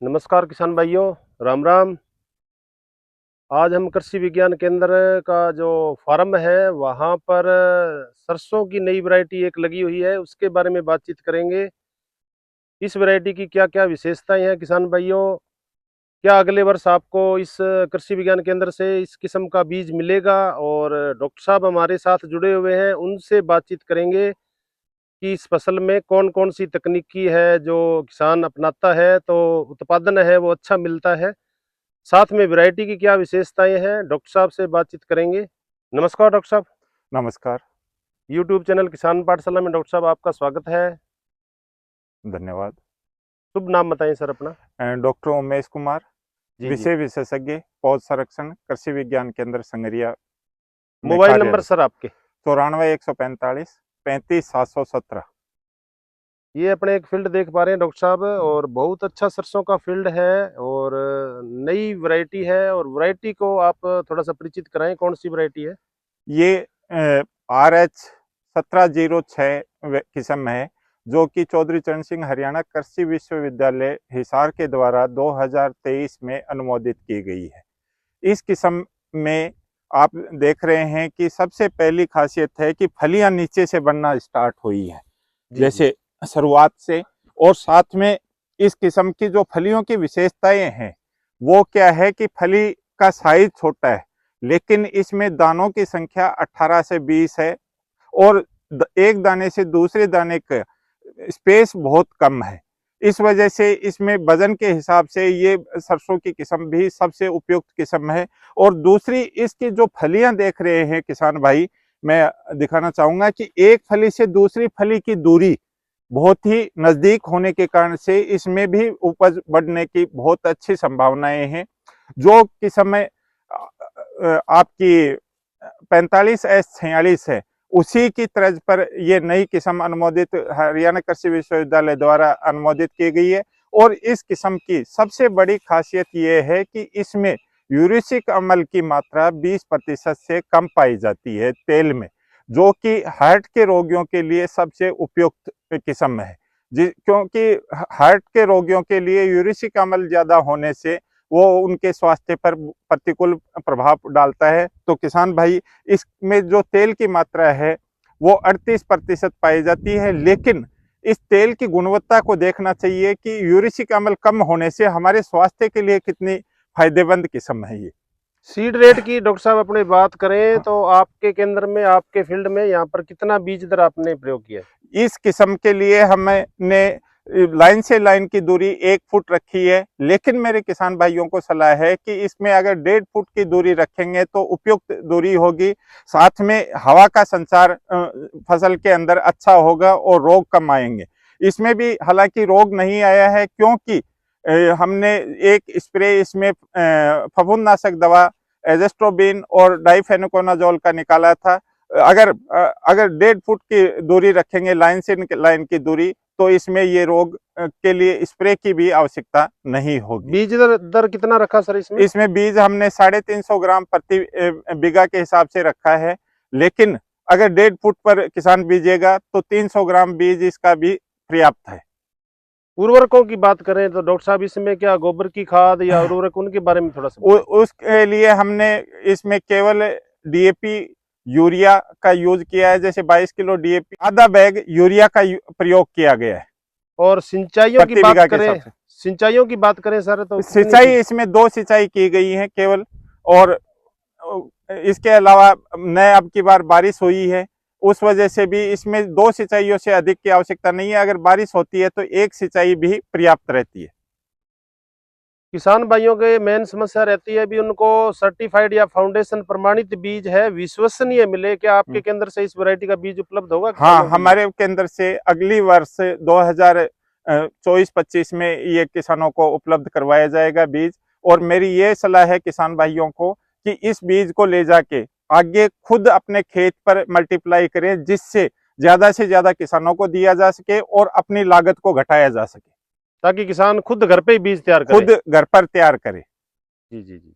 नमस्कार किसान भाइयों, राम राम। आज हम कृषि विज्ञान केंद्र का जो फार्म है वहाँ पर सरसों की नई वैरायटी एक लगी हुई है, उसके बारे में बातचीत करेंगे। इस वैरायटी की क्या-क्या विशेषताएं हैं किसान भाइयों? क्या अगले वर्ष आपको इस कृषि विज्ञान केंद्र से इस किस्म का बीज मिलेगा? और डॉक्टर साहब हमारे साथ जुड़े हुए हैं, उनसे बातचीत करेंगे कि इस फसल में कौन-कौन सी तकनीकी है जो किसान अपनाता है तो उत्पादन है वो अच्छा मिलता है। साथ में वैरायटी की क्या विशेषताएं हैं, डॉक्टर साहब से बातचीत करेंगे। नमस्कार डॉक्टर साहब। नमस्कार। यूट्यूब चैनल किसान पाठशाला में डॉक्टर साहब आपका स्वागत है। धन्यवाद। शुभ नाम बताएं सर अपना। डॉक्टर उमेश कुमार, जी जी। विषय विशेषज्ञ, पौध संरक्षण, कृषि विज्ञान केंद्र संगरिया में मोबाइल नंबर कार्यरत। सर आपके? 94 145 35 717। ये अपने एक फील्ड देख पा रहे हैं डॉक्टर साहब, और बहुत अच्छा सरसों का फील्ड है और नई वैरायटी है। और वैरायटी को आप थोड़ा सा परिचित कराएं, कौन सी वैरायटी है? ये RH 1706 किस्म है, जो कि चौधरी चरण सिंह हरियाणा कृषि विश्वविद्यालय हिसार के द्वारा 2023 में अनुमोदित की गई है। इस किस्म में आप देख रहे हैं कि सबसे पहली खासियत है कि फलियां नीचे से बनना स्टार्ट हुई है, जी जी। जैसे शुरुआत से। और साथ में इस किस्म की जो फलियों की विशेषताएं हैं वो क्या है कि फली का साइज छोटा है, लेकिन इसमें दानों की संख्या 18 से 20 है। और एक दाने से दूसरे दाने का स्पेस बहुत कम है। इस वजह से इसमें वजन के हिसाब से ये सरसों की किस्म भी सबसे उपयुक्त किस्म है। और दूसरी, इसकी जो फलियां देख रहे हैं किसान भाई, मैं दिखाना चाहूंगा कि एक फली से दूसरी फली की दूरी बहुत ही नजदीक होने के कारण से इसमें भी उपज बढ़ने की बहुत अच्छी संभावनाएं हैं। जो किस्म में आपकी 45S46 है, उसी की तर्ज पर ये नई किस्म अनुमोदित हरियाणा कृषि विश्वविद्यालय द्वारा अनुमोदित की गई है। और इस किस्म की सबसे बड़ी खासियत ये है कि इसमें यूरिसिक अम्ल की मात्रा 20% से कम पाई जाती है तेल में, जो कि हार्ट के रोगियों के लिए सबसे उपयुक्त किस्म है। क्योंकि हार्ट के रोगियों के लिए यूरिसिक अम्ल ज्यादा होने से वो उनके स्वास्थ्य पर प्रतिकूल प्रभाव डालता है। तो किसान भाई, इसमें जो तेल की मात्रा है वो 38% पाई जाती है, लेकिन इस तेल की गुणवत्ता को देखना चाहिए कि यूरिसिक अम्ल कम होने से हमारे स्वास्थ्य के लिए कितनी फायदेमंद किस्म है ये। सीड रेट की डॉक्टर साहब अपनी बात करें हाँ, तो आपके केंद्र में, आपके फील्ड में यहाँ पर कितना बीज दर आपने प्रयोग किया है? इस किस्म के लिए हमने लाइन से लाइन की दूरी 1 फुट रखी है, लेकिन मेरे किसान भाइयों को सलाह है कि इसमें अगर 1.5 फुट की दूरी रखेंगे तो उपयुक्त दूरी होगी। साथ में हवा का संचार फसल के अंदर अच्छा होगा और रोग कम आएंगे। इसमें भी हालांकि रोग नहीं आया है, क्योंकि हमने एक स्प्रे इसमें फफूंदनाशक दवा एजेस्ट्रोबिन और डाइफेनोकोनाजोल का निकाला था। अगर अगर 1.5 फुट की दूरी रखेंगे लाइन से लाइन की दूरी, तो इसमें ये रोग के लिए स्प्रे की भी आवश्यकता नहीं होगी। बीज दर कितना रखा सर इसमें? इसमें बीज हमने 350 ग्राम प्रति बीघा के हिसाब से रखा है, लेकिन अगर 1.5 फुट पर किसान बीजेगा तो 300 ग्राम बीज इसका भी पर्याप्त है। उर्वरकों की बात करें तो डॉक्टर साहब इसमें क्या गोबर की खाद या उर्वरक, उनके बारे में थोड़ा सा बताएं। उसके लिए हमने इसमें केवल डीएपी यूरिया का यूज किया है। जैसे 22 किलो डीएपी, आधा बैग यूरिया का प्रयोग किया गया है और सिंचाइयों की प्रति बात बीघा के हिसाब करें, से। सिंचाइयों की बात करें सर तो कितनी सिंचाई इसमें 2 सिंचाई की गई है केवल। और इसके अलावा नए अब की बार बारिश हुई है, उस वजह से भी इसमें 2 सिंचाइयों से अधिक की आवश्यकता नहीं है। अगर बारिश होती है तो एक सिंचाई भी पर्याप्त रहती है। किसान भाइयों के मेन समस्या रहती है भी उनको सर्टिफाइड या फाउंडेशन प्रमाणित बीज है, विश्वसनीय मिले। क्या आपके केंद्र से इस वैरायटी का बीज उपलब्ध होगा हाँ, किसानों के लिए? हमारे केंद्र से अगली वर्ष 2024-25 में ये किसानों को उपलब्ध करवाया जाएगा बीज। और मेरी ये सलाह है किसान भाइयों को कि इस बीज को ले जाके आगे खुद अपने खेत पर मल्टीप्लाई करें, जिससे ज्यादा से ज्यादा किसानों को दिया जा सके और अपनी लागत को घटाया जा सके। ताकि किसान खुद घर पे ही बीज तैयार करे। खुद घर पर तैयार करें। जी जी जी।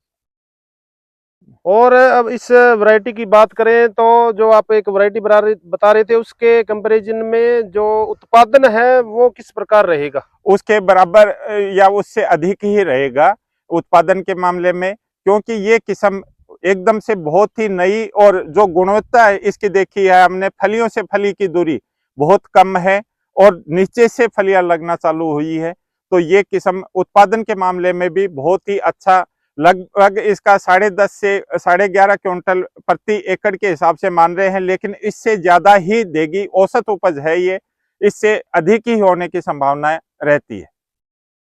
और अब इस वैरायटी की बात करें तो जो आप एक वैरायटी बता रहे थे, उसके कंपैरिजन में जो उत्पादन है वो किस प्रकार रहेगा? उसके बराबर या उससे अधिक ही रहेगा उत्पादन के मामले में, क्योंकि ये किस्म एकदम से बहुत ही नई, और जो गुणवत्ता है इसकी देखी है हमने, फलियों से फली की दूरी बहुत कम है और नीचे से फलियां लगना चालू हुई है। तो ये किस्म उत्पादन के मामले में भी बहुत ही अच्छा, लगभग इसका 10.5 से 11.5 क्विंटल प्रति एकड़ के हिसाब से मान रहे हैं, लेकिन इससे ज्यादा ही देगी, औसत उपज है ये, इससे अधिक ही होने की संभावना रहती है।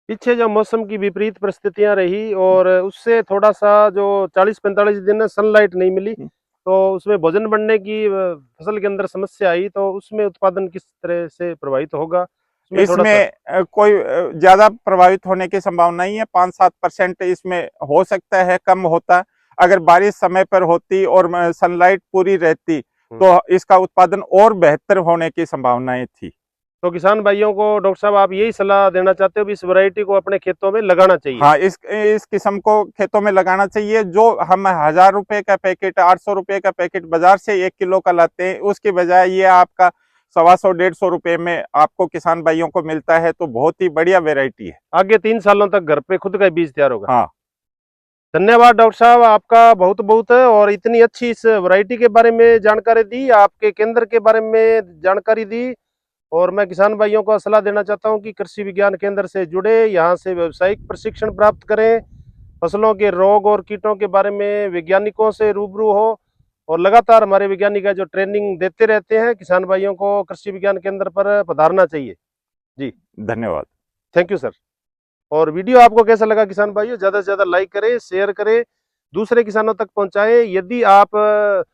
पीछे जो मौसम की विपरीत परिस्थितियां रही और उससे थोड़ा सा जो 40-45 दिन सनलाइट नहीं मिली, तो उसमें भोजन बनने की फसल के अंदर समस्या आई, तो उसमें उत्पादन किस तरह से प्रभावित होगा उसमें थोड़ा सा? इसमें कोई ज्यादा प्रभावित होने की संभावना नहीं है। 5-7% इसमें हो सकता है कम होता, अगर बारिश समय पर होती और सनलाइट पूरी रहती तो इसका उत्पादन और बेहतर होने की संभावनाएं थी। तो किसान भाइयों को डॉक्टर साहब आप यही सलाह देना चाहते हो कि इस वैरायटी को अपने खेतों में लगाना चाहिए? हाँ, इस किस्म को खेतों में लगाना चाहिए। जो हम 1000 रुपए का पैकेट, 800 रुपए का पैकेट बाजार से 1 किलो का लाते हैं, उसकी बजाय ये आपका 125-150 रुपए में आपको किसान भाइयों को मिलता है, तो बहुत ही बढ़िया वेराइटी है। आगे 3 सालों तक घर पे खुद का बीज तैयार होगा। हाँ। धन्यवाद डॉक्टर साहब, आपका बहुत बहुत, और इतनी अच्छी इस वैरायटी के बारे में जानकारी दी, आपके केंद्र के बारे में जानकारी दी। और मैं किसान भाइयों को सलाह देना चाहता हूं कि कृषि विज्ञान केंद्र से जुड़े, यहाँ से व्यावसायिक प्रशिक्षण प्राप्त करें, फसलों के रोग और कीटों के बारे में वैज्ञानिकों से रूबरू हो, और लगातार हमारे वैज्ञानिक जो ट्रेनिंग देते रहते हैं। किसान भाइयों को कृषि विज्ञान केंद्र पर पधारना चाहिए। जी, धन्यवाद। Thank you sir. और वीडियो आपको कैसा लगा किसान भाइयों, ज़्यादा से ज़्यादा लाइक करें, शेयर करें, दूसरे किसानों तक पहुंचाएं। यदि आप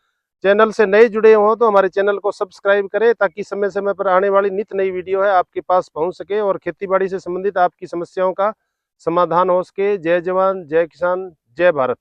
चैनल से नए जुड़े हों तो हमारे चैनल को सब्सक्राइब करें, ताकि समय समय पर आने वाली नित नई वीडियो है आपके पास पहुंच सके और खेतीबाड़ी से संबंधित आपकी समस्याओं का समाधान हो सके। जय जवान, जय किसान, जय भारत।